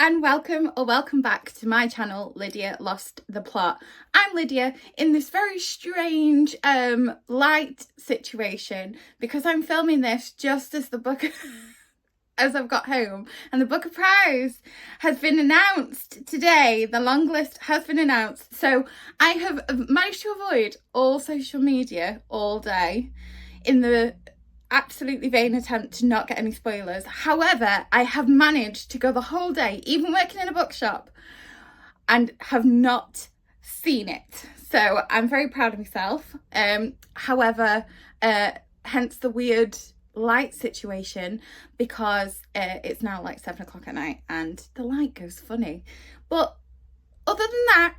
and welcome or welcome back to my channel, Lydia Lost the Plot. I'm Lydia in this very strange light situation because I'm filming this just as the book as I've got home, and the Booker Prize has been announced today. The long list has been announced, so I have managed to avoid all social media all day in the absolutely vain attempt to not get any spoilers. However, I have managed to go the whole day, even working in a bookshop, and have not seen it. So I'm very proud of myself. However, hence the weird light situation, because it's now like 7 o'clock at night and the light goes funny. But other than that,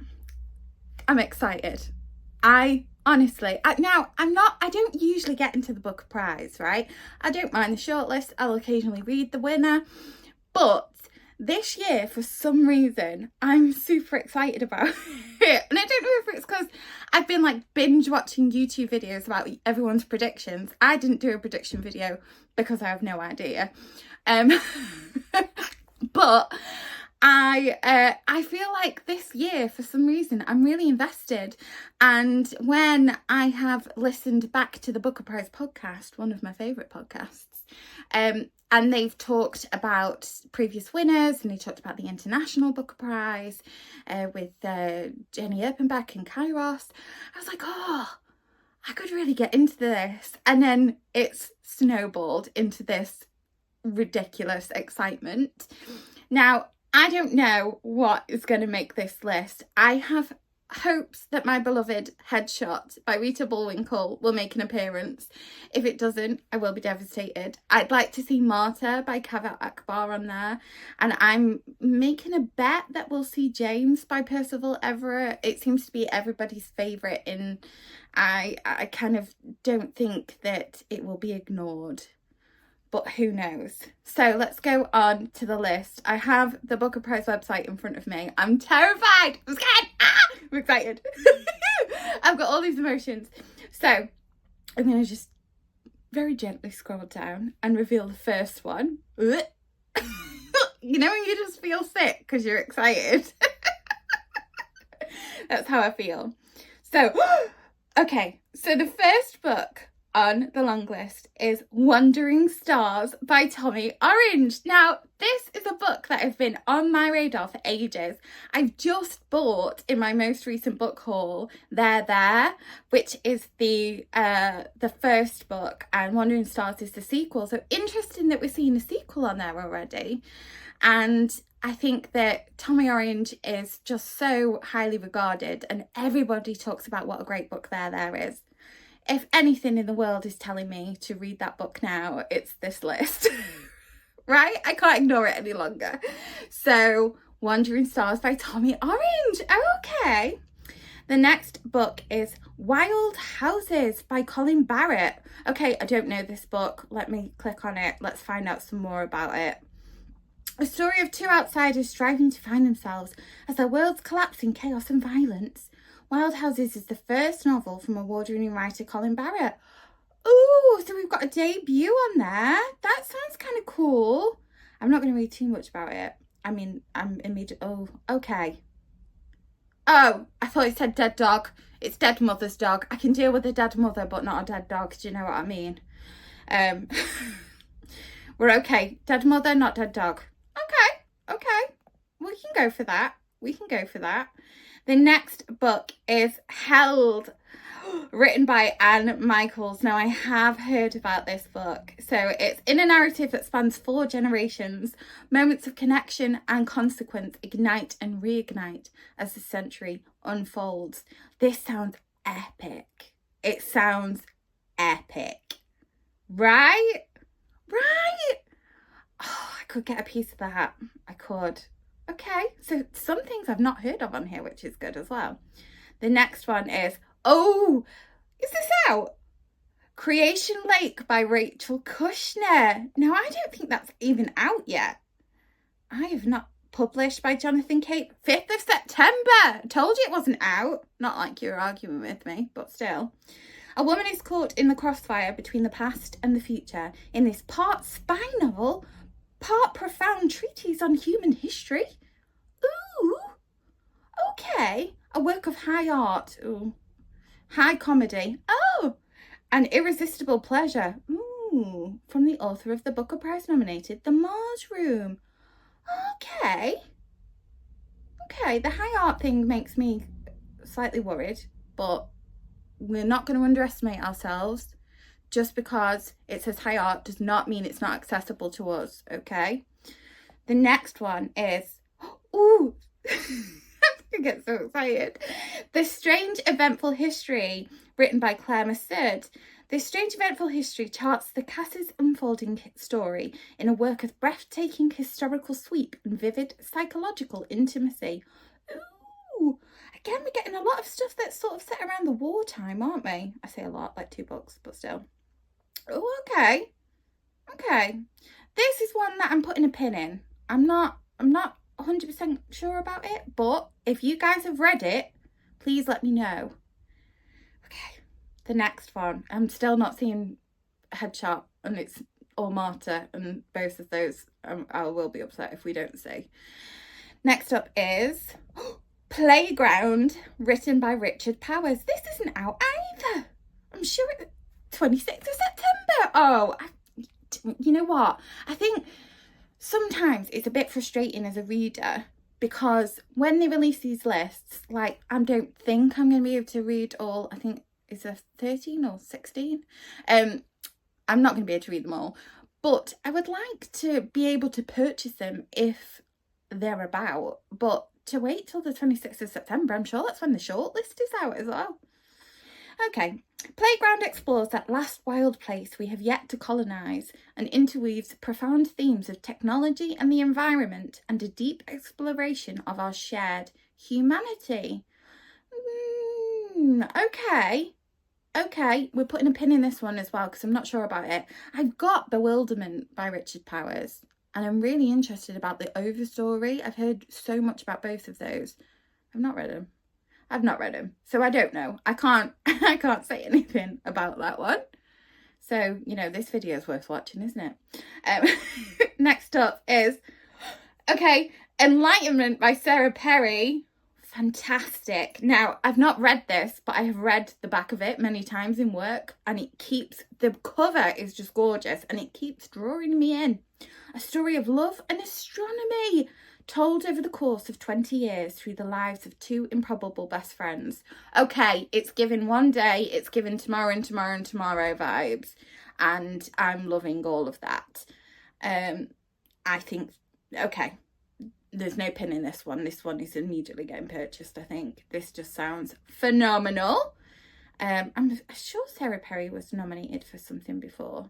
I'm excited. I don't usually get into the Booker Prize, right? I don't mind the shortlist. I'll occasionally read the winner. But this year, for some reason, I'm super excited about it. And I don't know if it's because I've been like binge watching YouTube videos about everyone's predictions. I didn't do a prediction video because I have no idea. But I feel like this year, for some reason, I'm really invested. And when I have listened back to the Booker Prize podcast, one of my favourite podcasts, and they've talked about previous winners, and they talked about the International Booker Prize with Jenny Erpenbeck and Kairos, I was like, oh, I could really get into this. And then it's snowballed into this ridiculous excitement. Now, I don't know what is going to make this list. I have hopes that My Beloved Headshot by Rita Bullwinkel will make an appearance. If it doesn't, I will be devastated. I'd like to see Matar by Kaveh Akbar on there. And I'm making a bet that we'll see James by Percival Everett. It seems to be everybody's favourite, and I kind of don't think that it will be ignored. But who knows? So let's go on to the list. I have the Booker Prize website in front of me. I'm terrified. I'm scared. I'm excited. I've got all these emotions. So I'm going to just very gently scroll down and reveal the first one. You know when you just feel sick because you're excited? That's how I feel. So, okay. So the first book on the long list is Wandering Stars by Tommy Orange. Now, this is a book that has been on my radar for ages. I've just bought in my most recent book haul There, which is the first book, and Wandering Stars is the sequel. So interesting that we're seeing a sequel on there already. And I think that Tommy Orange is just so highly regarded, and everybody talks about what a great book There is. If anything in the world is telling me to read that book now, it's this list, right? I can't ignore it any longer. So, Wandering Stars by Tommy Orange. Okay. The next book is Wild Houses by Colin Barrett. Okay, I don't know this book. Let me click on it. Let's find out some more about it. A story of two outsiders striving to find themselves as their worlds collapse in chaos and violence. Wild Houses is the first novel from award-winning writer Colin Barrett. Ooh, so we've got a debut on there. That sounds kind of cool. I'm not going to read too much about it. I mean, I'm immediately... Oh, okay. Oh, I thought it said dead dog. It's dead mother's dog. I can deal with a dead mother, but not a dead dog. Do you know what I mean? We're okay. Dead mother, not dead dog. Okay. We can go for that. The next book is Held, written by Anne Michaels. Now, I have heard about this book. So it's in a narrative that spans 4 generations. Moments of connection and consequence ignite and reignite as the century unfolds. This sounds epic. It sounds epic. Right? Oh, I could get a piece of that. I could. Okay, so some things I've not heard of on here, which is good as well. The next one is, is this out? Creation Lake by Rachel Kushner. Now, I don't think that's even out yet. I have not. Published by Jonathan Cape, 5th of September. Told you it wasn't out. Not like you're arguing with me, but still. A woman is caught in the crossfire between the past and the future in this part spy novel, part profound treatise on human history. Ooh, okay. A work of high art. Ooh. High comedy. Oh, an irresistible pleasure. Ooh, from the author of the Booker Prize nominated The Mars Room. Okay. Okay, the high art thing makes me slightly worried, but we're not going to underestimate ourselves. Just because it says high art does not mean it's not accessible to us, okay? The next one is, ooh, I get so excited. The Strange Eventful History, written by Claire Messud. This strange eventful history charts the Cass's unfolding story in a work of breathtaking historical sweep and vivid psychological intimacy. Ooh, again, we're getting a lot of stuff that's sort of set around the wartime, aren't we? I say a lot, like 2 books, but still. Oh, okay. Okay. This is one that I'm putting a pin in. I'm not 100% sure about it, but if you guys have read it, please let me know. Okay. The next one, I'm still not seeing headshot, and it's or Matar, and both of those I will be upset if we don't see. Next up is Playground, written by Richard Powers. This isn't out either. I'm sure it's 26th of September. Oh, you know what? I think sometimes it's a bit frustrating as a reader, because when they release these lists, like, I don't think I'm going to be able to read all. I think is there 13 or 16? I'm not going to be able to read them all, but I would like to be able to purchase them if they're about. But to wait till the 26th of September, I'm sure that's when the shortlist is out as well. Okay, Playground explores that last wild place we have yet to colonise and interweaves profound themes of technology and the environment and a deep exploration of our shared humanity. Okay, we're putting a pin in this one as well because I'm not sure about it. I've got Bewilderment by Richard Powers, and I'm really interested about the Overstory. I've heard so much about both of those. I've not read them, so I don't know. I can't say anything about that one. So, you know, this video is worth watching, isn't it? Next up is, okay, Enlightenment by Sarah Perry. Fantastic. Now, I've not read this, but I have read the back of it many times in work, and the cover is just gorgeous, and it keeps drawing me in. A story of love and astronomy, told over the course of 20 years through the lives of 2 improbable best friends. Okay, it's given one day, it's given tomorrow and tomorrow and tomorrow vibes, and I'm loving all of that. I think, okay, there's no pin in this one. This one is immediately getting purchased, I think. This just sounds phenomenal. I'm sure Sarah Perry was nominated for something before.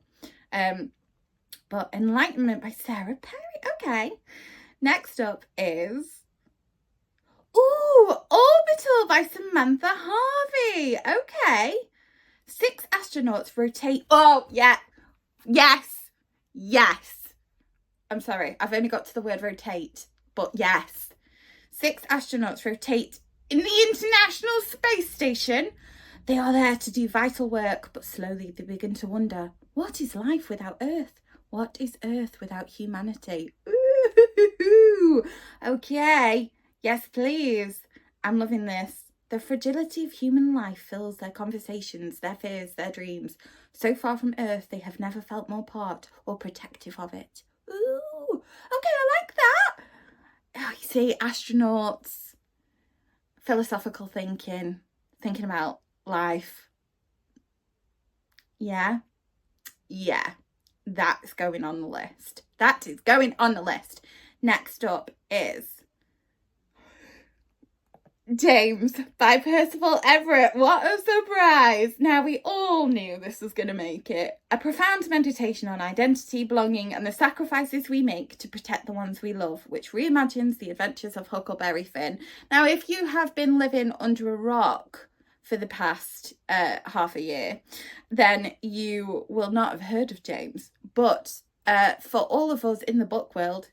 But Enlightenment by Sarah Perry, okay. Next up is, Orbital by Samantha Harvey. Okay. 6 astronauts rotate. Oh, yeah. Yes. I'm sorry. I've only got to the word rotate, but yes. 6 astronauts rotate in the International Space Station. They are there to do vital work, but slowly they begin to wonder, what is life without Earth? What is Earth without humanity? Ooh, okay. Yes, please. I'm loving this. The fragility of human life fills their conversations, their fears, their dreams. So far from Earth, they have never felt more part or protective of it. Ooh, okay, I like that. Oh, you see, astronauts, philosophical thinking about life. Yeah. That's going on the list. That is going on the list. Next up is James by Percival Everett. What a surprise. Now, we all knew this was going to make it. A profound meditation on identity, belonging, and the sacrifices we make to protect the ones we love, which reimagines the adventures of Huckleberry Finn. Now, if you have been living under a rock for the past half a year, then you will not have heard of James. But for all of us in the book world,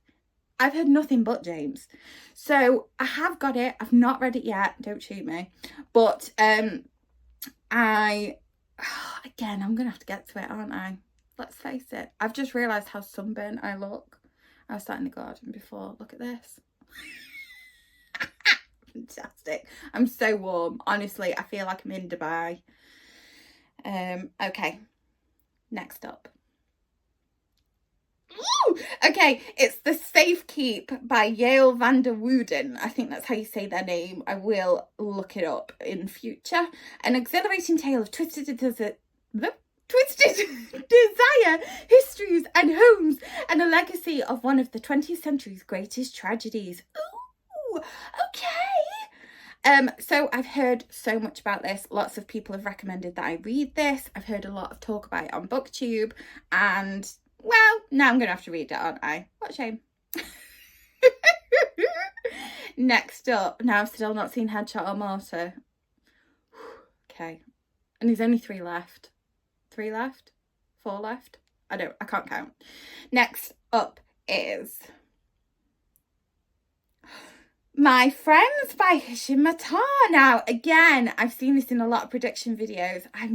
I've heard nothing but James. So I have got it. I've not read it yet. Don't shoot me. But again, I'm going to have to get to it, aren't I? Let's face it. I've just realised how sunburnt I look. I was sat in the garden before. Look at this. Fantastic. I'm so warm. Honestly, I feel like I'm in Dubai. Okay. Next up. Ooh! Okay, it's The Safekeep by Yael van der Wouden. I think that's how you say their name. I will look it up in future. An exhilarating tale of twisted desire, histories and homes, and a legacy of one of the 20th century's greatest tragedies. Ooh, okay. So I've heard so much about this. Lots of people have recommended that I read this. I've heard a lot of talk about it on BookTube, and well, now I'm going to have to read it, aren't I? What a shame. Next up, now I've still not seen Headshot or Matar. Okay. And there's only 3 left. 3 left? 4 left? I can't count. Next up is My Friends by Hisham Matar. Now, again, I've seen this in a lot of prediction videos. I've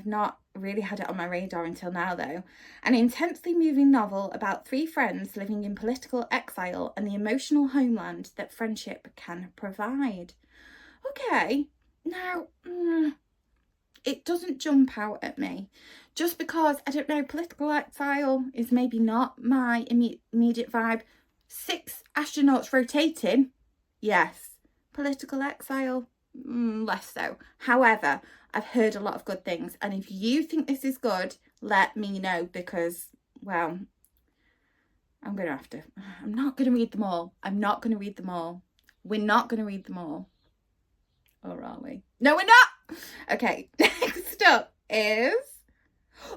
not really had it on my radar until now, though. An intensely moving novel about 3 friends living in political exile and the emotional homeland that friendship can provide. Okay, now, it doesn't jump out at me. Just because, I don't know, political exile is maybe not my immediate vibe. 6 astronauts rotating, yes. Political exile, less so. However, I've heard a lot of good things, and if you think this is good, let me know, because, well, I'm not going to read them all. I'm not going to read them all. We're not going to read them all. Or are we? No, we're not! Okay, next up is...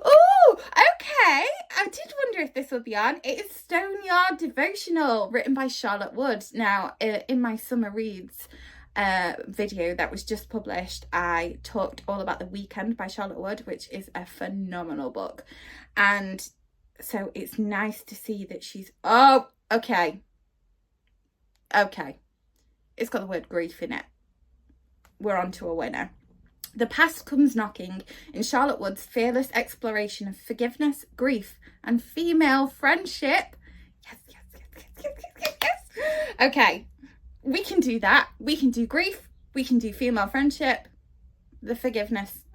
Oh, okay. I did wonder if this would be on. It is Stoneyard Devotional, written by Charlotte Wood. Now, in my summer reads video that was just published, I talked all about The Weekend by Charlotte Wood, which is a phenomenal book. And so it's nice to see that she's... Oh, okay. Okay. It's got the word grief in it. We're on to a winner. The past comes knocking in Charlotte Wood's fearless exploration of forgiveness, grief, and female friendship. Yes. Okay, we can do that. We can do grief. We can do female friendship. The forgiveness,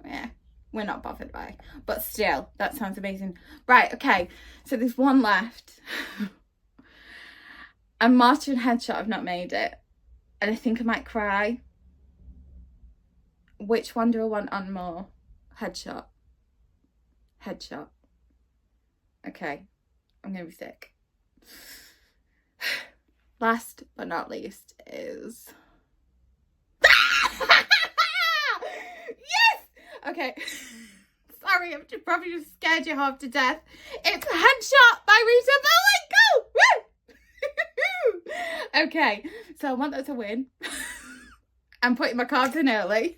we're not bothered by. But still, that sounds amazing. Right, okay, so there's one left. And Matar and Headshot have not made it. And I think I might cry. Which one do I want on more? Headshot. Headshot. Okay, I'm going to be sick. Last but not least is... Yes! Okay. Sorry, I've probably just scared you half to death. It's Headshot by Rita Bullwinkel! Woo! Okay, so I want that to win. I'm putting my cards in early.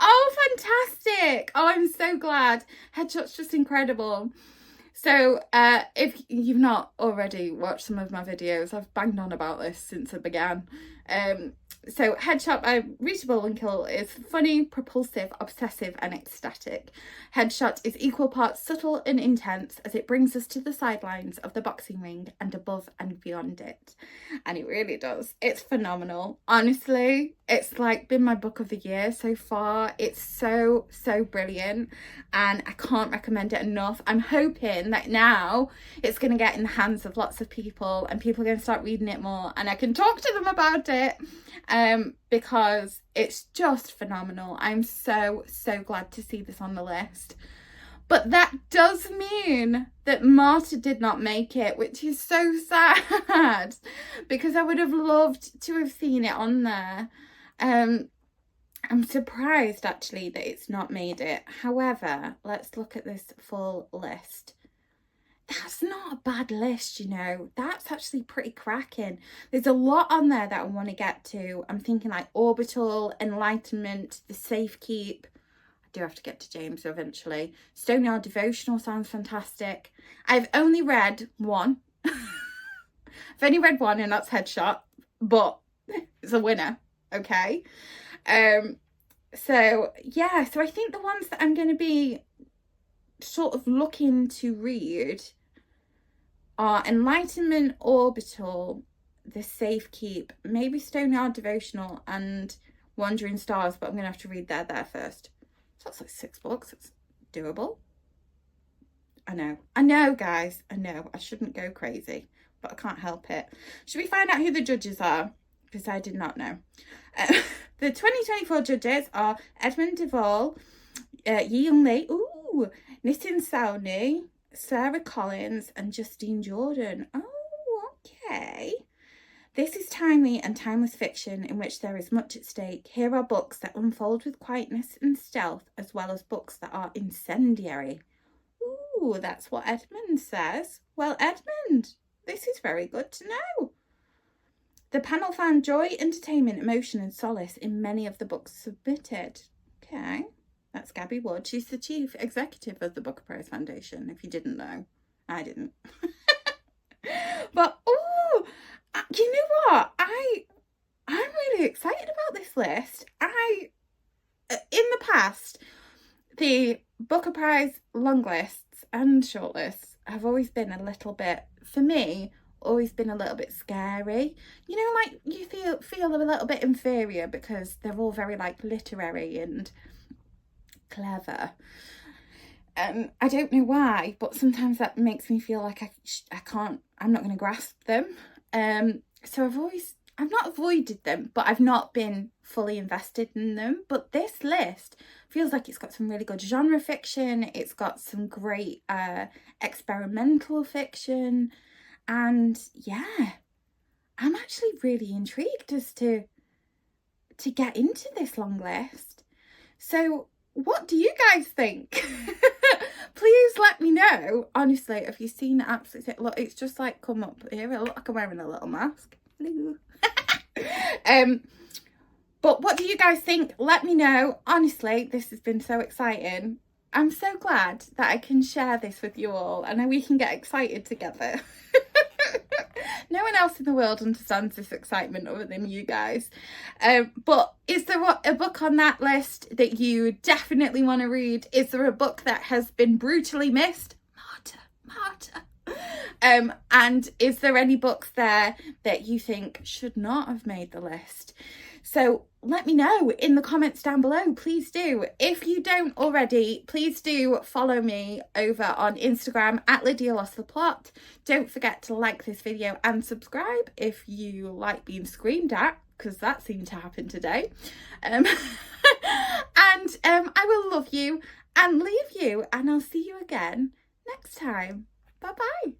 Oh, fantastic. Oh, I'm so glad. Headshot's just incredible. So if you've not already watched some of my videos, I've banged on about this since I began. So Headshot by Rita Bullwinkel is funny, propulsive, obsessive and ecstatic. Headshot is equal parts subtle and intense as it brings us to the sidelines of the boxing ring and above and beyond it. And it really does. It's phenomenal. Honestly, it's like been my book of the year so far. It's so brilliant and I can't recommend it enough. I'm hoping that now it's going to get in the hands of lots of people and people are going to start reading it more and I can talk to them about it. Because it's just phenomenal. I'm so glad to see this on the list. But that does mean that Matar did not make it, which is so sad because I would have loved to have seen it on there. I'm surprised actually that it's not made it. However, let's look at this full list. That's not a bad list, you know. That's actually pretty cracking. There's a lot on there that I want to get to. I'm thinking like Orbital, Enlightenment, The Safekeep. I do have to get to James eventually. Stoneyard Devotional sounds fantastic. I've only read one. I've only read one and that's Headshot, but it's a winner, okay? So yeah, so I think the ones that I'm going to be sort of looking to read are Enlightenment, Orbital, The Safekeep, maybe Stoneyard Devotional, and Wandering Stars, but I'm going to have to read there first. So that's like 6 books. It's doable. I know, guys. I know. I shouldn't go crazy, but I can't help it. Should we find out who the judges are? Because I did not know. The 2024 judges are Edmund Duvall, Yael Lee, Nitin Sawhney, Sarah Collins, and Justine Jordan. Oh, okay. This is timely and timeless fiction in which there is much at stake. Here are books that unfold with quietness and stealth, as well as books that are incendiary. Ooh, that's what Edmund says. Well, Edmund, this is very good to know. The panel found joy, entertainment, emotion, and solace in many of the books submitted. Okay, that's Gabby Wood. She's the chief executive of the Booker Prize Foundation, if you didn't know. I didn't. But, you know what? I'm really excited about this list. In the past, the Booker Prize long lists and shortlists have always been a little bit, for me, always been a little bit scary. You know, like you feel a little bit inferior because they're all very like literary and clever. I don't know why, but sometimes that makes me feel like I'm not going to grasp them. So I've not avoided them, but I've not been fully invested in them. But this list feels like it's got some really good genre fiction. It's got some great experimental fiction. And yeah, I'm actually really intrigued as to get into this long list. So what do you guys think? Please let me know. Honestly, if you've seen it, absolutely, look, it's just like come up here. I look like I'm wearing a little mask. Hello. But what do you guys think? Let me know. Honestly, this has been so exciting. I'm so glad that I can share this with you all and we can get excited together. No one else in the world understands this excitement other than you guys. But is there a book on that list that you definitely want to read? Is there a book that has been brutally missed? Matar. And is there any books there that you think should not have made the list? So let me know in the comments down below, please do. If you don't already, please do follow me over on Instagram at Lydia Lost the Plot. Don't forget to like this video and subscribe if you like being screamed at, because that seemed to happen today. And I will love you and leave you, and I'll see you again next time. Bye-bye.